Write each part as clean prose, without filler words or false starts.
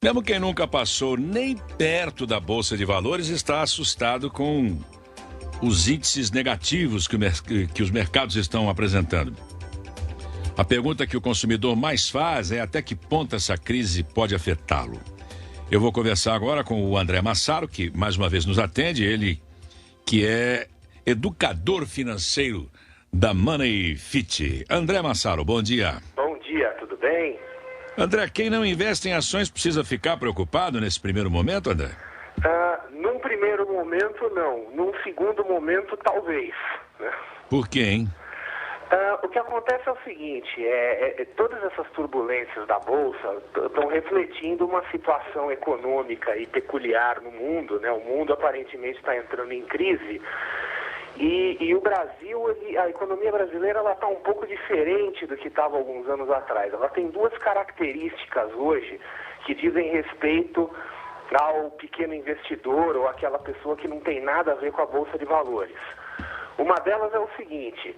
Mesmo quem nunca passou nem perto da Bolsa de Valores está assustado com os índices negativos que os mercados estão apresentando. A pergunta que o consumidor mais faz é até que ponto essa crise pode afetá-lo. Eu vou conversar agora com o André Massaro, que mais uma vez nos atende, ele que é educador financeiro da Money Fit. André Massaro, bom dia. Bom dia, tudo bem? André, quem não investe em ações precisa ficar preocupado nesse primeiro momento, André? Num primeiro momento, não. Num segundo momento, talvez. Né? Por quê, hein? O que acontece é o seguinte, todas essas turbulências da Bolsa estão refletindo uma situação econômica e peculiar no mundo, né? O mundo aparentemente está entrando em crise e o Brasil, a economia brasileira, ela está um pouco diferente do que estava alguns anos atrás. Ela tem duas características hoje que dizem respeito ao pequeno investidor ou aquela pessoa que não tem nada a ver com a Bolsa de Valores. Uma delas é o seguinte,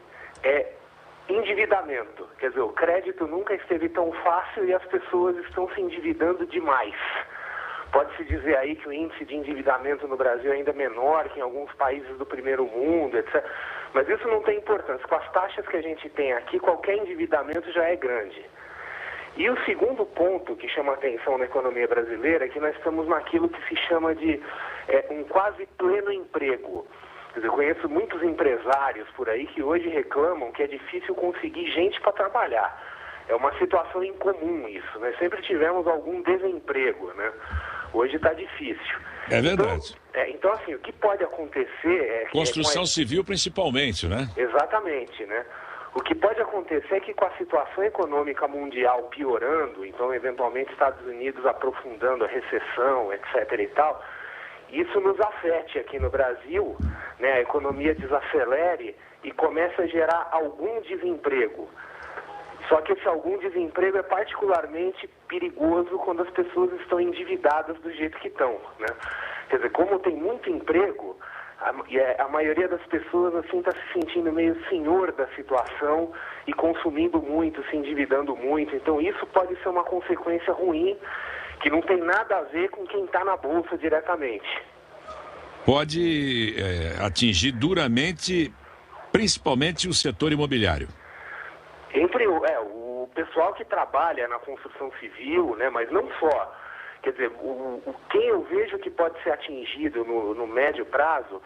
endividamento. Quer dizer, o crédito nunca esteve tão fácil e as pessoas estão se endividando demais. Pode-se dizer aí que o índice de endividamento no Brasil é ainda menor que em alguns países do primeiro mundo, etc. Mas isso não tem importância. Com as taxas que a gente tem aqui, qualquer endividamento já é grande. E o segundo ponto que chama atenção na economia brasileira é que nós estamos naquilo que se chama de um quase pleno emprego. Quer dizer, eu conheço muitos empresários por aí que hoje reclamam que é difícil conseguir gente para trabalhar. É uma situação incomum isso. Nós sempre tivemos algum desemprego, né? Hoje está difícil. É verdade. Então, assim, o que pode acontecer Construção civil principalmente, né? Exatamente, né? O que pode acontecer é que com a situação econômica mundial piorando, então eventualmente Estados Unidos aprofundando a recessão, etc. e tal, isso nos afete aqui no Brasil, né? A economia desacelere e começa a gerar algum desemprego. Só que esse algum desemprego é particularmente perigoso quando as pessoas estão endividadas do jeito que estão, né? Quer dizer, como tem muito emprego, a maioria das pessoas assim está se sentindo meio senhor da situação e consumindo muito, se endividando muito. Então isso pode ser uma consequência ruim que não tem nada a ver com quem está na Bolsa diretamente. Pode atingir duramente, principalmente o setor imobiliário. O pessoal que trabalha na construção civil, né, mas não só. Quer dizer, quem eu vejo que pode ser atingido no médio prazo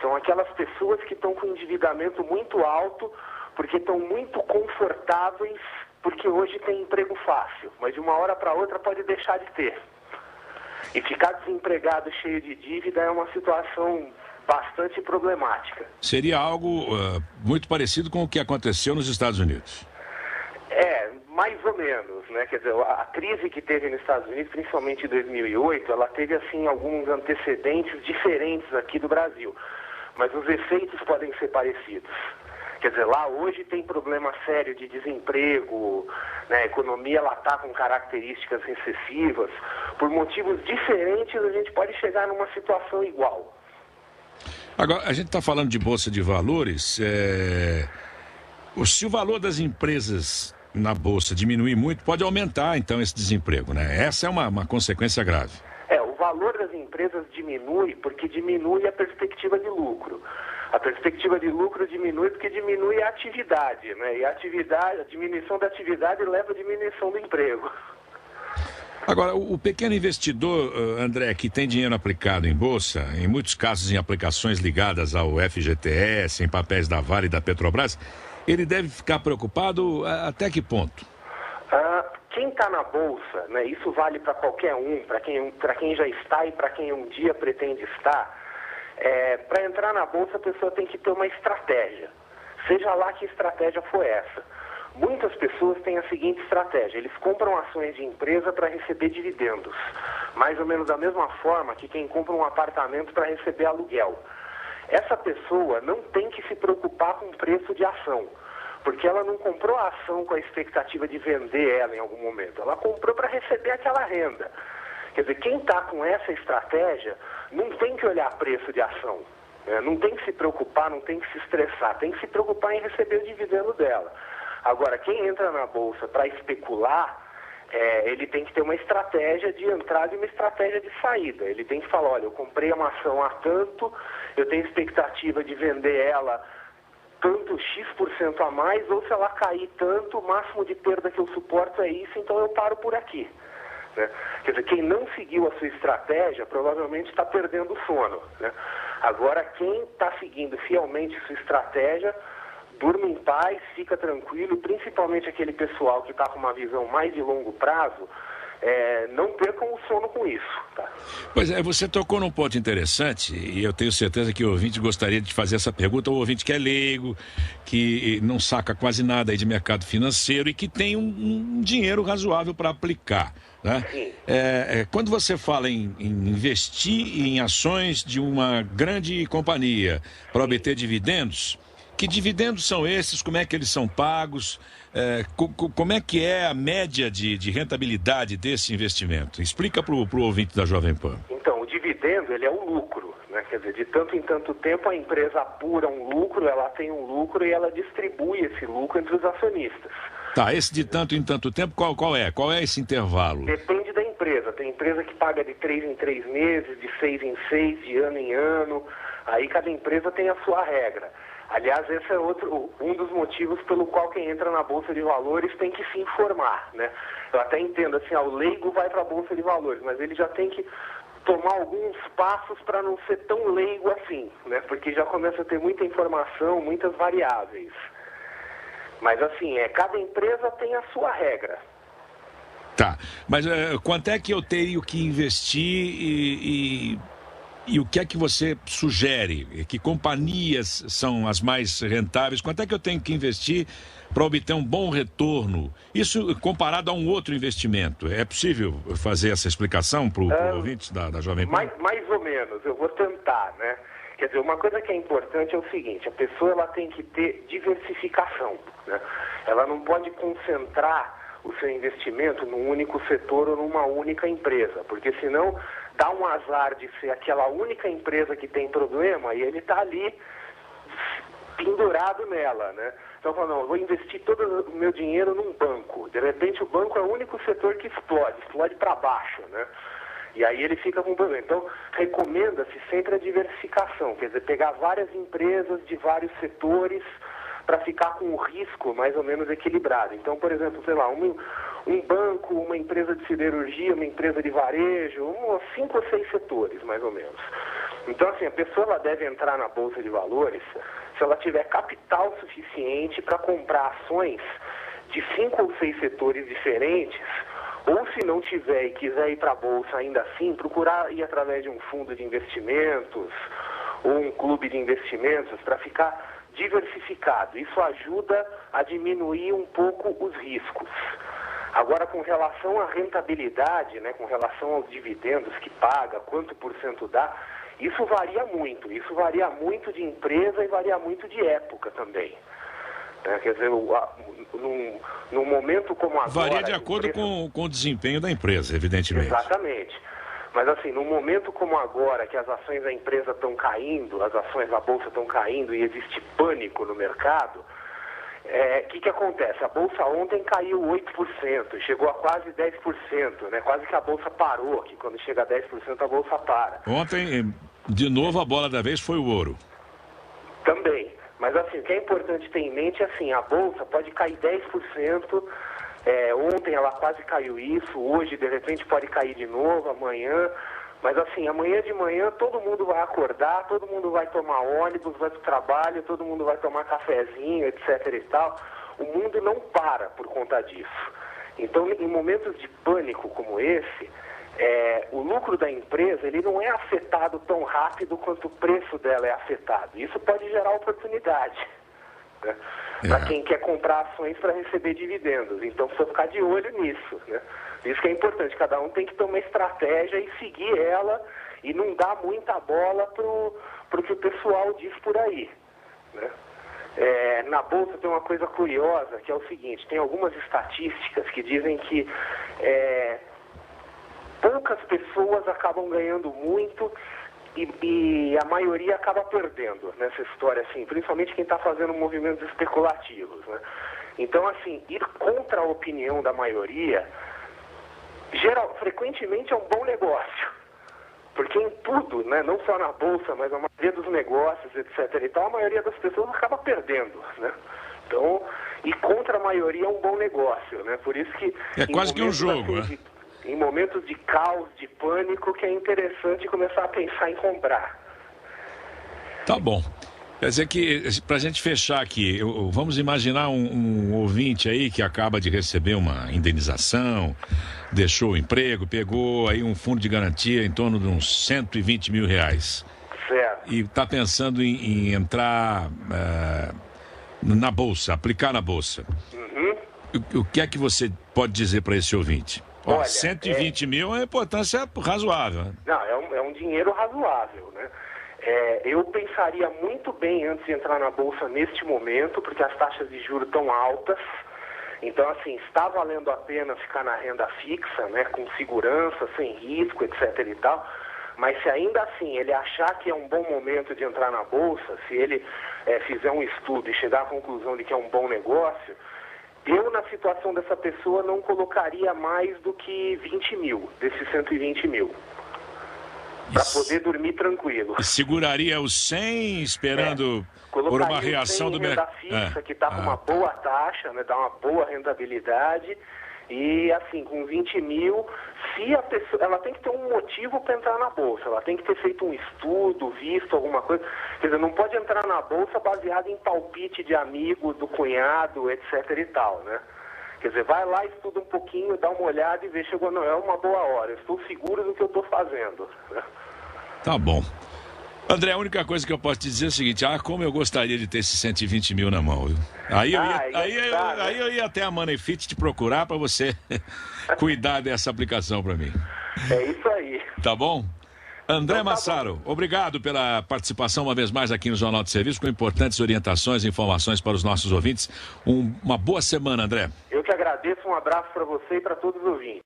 são aquelas pessoas que estão com endividamento muito alto porque estão muito confortáveis porque hoje tem emprego fácil, mas de uma hora para outra pode deixar de ter. E ficar desempregado cheio de dívida é uma situação bastante problemática. Seria algo muito parecido com o que aconteceu nos Estados Unidos. Mais ou menos, né? Quer dizer, a crise que teve nos Estados Unidos, principalmente em 2008, ela teve, assim, alguns antecedentes diferentes aqui do Brasil. Mas os efeitos podem ser parecidos. Quer dizer, lá hoje tem problema sério de desemprego, né? A economia ela está com características recessivas. Por motivos diferentes, a gente pode chegar numa situação igual. Agora, a gente está falando de Bolsa de Valores. Se o valor das empresas na Bolsa diminuir muito, pode aumentar, então, esse desemprego, né? Essa é uma consequência grave. O valor das empresas diminui porque diminui a perspectiva de lucro. A perspectiva de lucro diminui porque diminui a atividade, né? E a diminuição da atividade leva à diminuição do emprego. Agora, o pequeno investidor, André, que tem dinheiro aplicado em Bolsa, em muitos casos em aplicações ligadas ao FGTS, em papéis da Vale e da Petrobras, ele deve ficar preocupado até que ponto? Quem está na Bolsa, né, isso vale para qualquer um, para quem já está e para quem um dia pretende estar, para entrar na Bolsa a pessoa tem que ter uma estratégia, seja lá que estratégia for essa. Muitas pessoas têm a seguinte estratégia, eles compram ações de empresa para receber dividendos, mais ou menos da mesma forma que quem compra um apartamento para receber aluguel. Essa pessoa não tem que se preocupar com o preço de ação, porque ela não comprou a ação com a expectativa de vender ela em algum momento. Ela comprou para receber aquela renda. Quer dizer, quem está com essa estratégia não tem que olhar preço de ação, né? Não tem que se preocupar, não tem que se estressar, tem que se preocupar em receber o dividendo dela. Agora, quem entra na Bolsa para especular, ele tem que ter uma estratégia de entrada e uma estratégia de saída. Ele tem que falar, olha, eu comprei uma ação a tanto, eu tenho expectativa de vender ela tanto X% a mais, ou se ela cair tanto, o máximo de perda que eu suporto é isso, então eu paro por aqui. Né? Quer dizer, quem não seguiu a sua estratégia provavelmente está perdendo o sono. Né? Agora, quem está seguindo fielmente sua estratégia, durma em paz, fica tranquilo, principalmente aquele pessoal que está com uma visão mais de longo prazo, não percam o sono com isso. Tá? Pois é, você tocou num ponto interessante e eu tenho certeza que o ouvinte gostaria de fazer essa pergunta, o ouvinte que é leigo, que não saca quase nada aí de mercado financeiro e que tem um dinheiro razoável para aplicar. Né? Quando você fala em investir em ações de uma grande companhia para obter dividendos, que dividendos são esses? Como é que eles são pagos? Como é que é a média de rentabilidade desse investimento? Explica para o ouvinte da Jovem Pan. Então, o dividendo, ele é o lucro. Né? Quer dizer, de tanto em tanto tempo a empresa apura um lucro, ela tem um lucro e ela distribui esse lucro entre os acionistas. Tá, esse de tanto em tanto tempo, qual é? Qual é esse intervalo? Depende da empresa. Tem empresa que paga de 3 em 3 meses, de 6 em 6, de ano em ano. Aí cada empresa tem a sua regra. Aliás, esse é um dos motivos pelo qual quem entra na Bolsa de Valores tem que se informar, né? Eu até entendo, assim, o leigo vai para a Bolsa de Valores, mas ele já tem que tomar alguns passos para não ser tão leigo assim, né? Porque já começa a ter muita informação, muitas variáveis. Mas, assim, cada empresa tem a sua regra. Tá, mas quanto é que eu teria que investir e o que é que você sugere? Que companhias são as mais rentáveis? Quanto é que eu tenho que investir para obter um bom retorno? Isso comparado a um outro investimento. É possível fazer essa explicação para o ouvinte da Jovem Pan? Mais ou menos, eu vou tentar, né? Quer dizer, uma coisa que é importante é o seguinte, a pessoa ela tem que ter diversificação, né? Ela não pode concentrar o seu investimento num único setor ou numa única empresa, porque senão dá um azar de ser aquela única empresa que tem problema e ele está ali pendurado nela, né? Então, não, eu vou investir todo o meu dinheiro num banco. De repente, o banco é o único setor que explode para baixo, né? E aí ele fica com problema. Então, recomenda-se sempre a diversificação, quer dizer, pegar várias empresas de vários setores para ficar com o risco mais ou menos equilibrado. Então, por exemplo, sei lá, um banco, uma empresa de siderurgia, uma empresa de varejo, 5 ou 6 setores, mais ou menos. Então, assim, a pessoa ela deve entrar na Bolsa de Valores se ela tiver capital suficiente para comprar ações de 5 ou 6 setores diferentes, ou se não tiver e quiser ir para a Bolsa ainda assim, procurar ir através de um fundo de investimentos ou um clube de investimentos para ficar diversificado. Isso ajuda a diminuir um pouco os riscos. Agora, com relação à rentabilidade, né, com relação aos dividendos que paga, quanto por cento dá, isso varia muito. Isso varia muito de empresa e varia muito de época também. Quer dizer, num momento como agora... Varia de acordo com o desempenho da empresa, evidentemente. Exatamente. Mas assim, num momento como agora, que as ações da empresa estão caindo, as ações da Bolsa estão caindo e existe pânico no mercado, que acontece? A Bolsa ontem caiu 8%, chegou a quase 10%, né? Quase que a Bolsa parou, que quando chega a 10% a Bolsa para. Ontem, de novo, a bola da vez foi o ouro. Também. Mas assim, o que é importante ter em mente é assim, a Bolsa pode cair 10%, ontem ela quase caiu isso, hoje de repente pode cair de novo, amanhã, mas assim, amanhã de manhã todo mundo vai acordar, todo mundo vai tomar ônibus, vai para o trabalho, todo mundo vai tomar cafezinho, etc e tal. O mundo não para por conta disso. Então, em momentos de pânico como esse, o lucro da empresa ele não é afetado tão rápido quanto o preço dela é afetado. Isso pode gerar oportunidade, né? Para quem quer comprar ações para receber dividendos. Então, precisa ficar de olho nisso, né? Isso que é importante. Cada um tem que ter uma estratégia e seguir ela e não dar muita bola pro que o pessoal diz por aí, né? Na Bolsa tem uma coisa curiosa, que é o seguinte, tem algumas estatísticas que dizem que poucas pessoas acabam ganhando muito e a maioria acaba perdendo nessa história, assim, principalmente quem está fazendo movimentos especulativos, né? Então, assim, ir contra a opinião da maioria Frequentemente é um bom negócio, porque em tudo, né, não só na bolsa, mas a maioria dos negócios, etc. e tal, a maioria das pessoas acaba perdendo, né? Então, e contra a maioria é um bom negócio, né? Por isso que é quase que um jogo, assim, né? Em momentos de caos, de pânico, que é interessante começar a pensar em comprar. Tá bom. Quer dizer que, para a gente fechar aqui, vamos imaginar um ouvinte aí que acaba de receber uma indenização, deixou o emprego, pegou aí um fundo de garantia em torno de uns 120 mil reais. Certo. E está pensando em entrar na Bolsa, aplicar na Bolsa. Uhum. O que é que você pode dizer para esse ouvinte? Olha, 120 mil é uma importância razoável. Né? Não, é um dinheiro razoável, né? Eu pensaria muito bem antes de entrar na Bolsa neste momento, porque as taxas de juros estão altas. Então, assim, está valendo a pena ficar na renda fixa, né, com segurança, sem risco, etc. e tal. Mas se ainda assim ele achar que é um bom momento de entrar na Bolsa, se ele fizer um estudo e chegar à conclusão de que é um bom negócio, eu, na situação dessa pessoa, não colocaria mais do que 20 mil, desses 120 mil. Para poder dormir tranquilo. E seguraria os 100 esperando por uma reação do mercado. Fixa, que está com uma boa taxa, né, dá uma boa rentabilidade. E assim, com 20 mil, se a pessoa, ela tem que ter um motivo para entrar na Bolsa, ela tem que ter feito um estudo, visto alguma coisa. Quer dizer, não pode entrar na Bolsa baseado em palpite de amigo, do cunhado, etc. e tal, né? Quer dizer, vai lá, estuda um pouquinho, dá uma olhada e vê, chegou, não, é uma boa hora, eu estou seguro do que eu estou fazendo. Tá bom. André, a única coisa que eu posso te dizer é o seguinte, como eu gostaria de ter esses 120 mil na mão, viu? Aí eu ia até a Moneyfit te procurar para você cuidar dessa aplicação para mim. É isso aí. Tá bom? André então, Massaro, obrigado pela participação uma vez mais aqui no Jornal de Serviço, com importantes orientações e informações para os nossos ouvintes. Uma boa semana, André. Eu que agradeço, um abraço para você e para todos os ouvintes.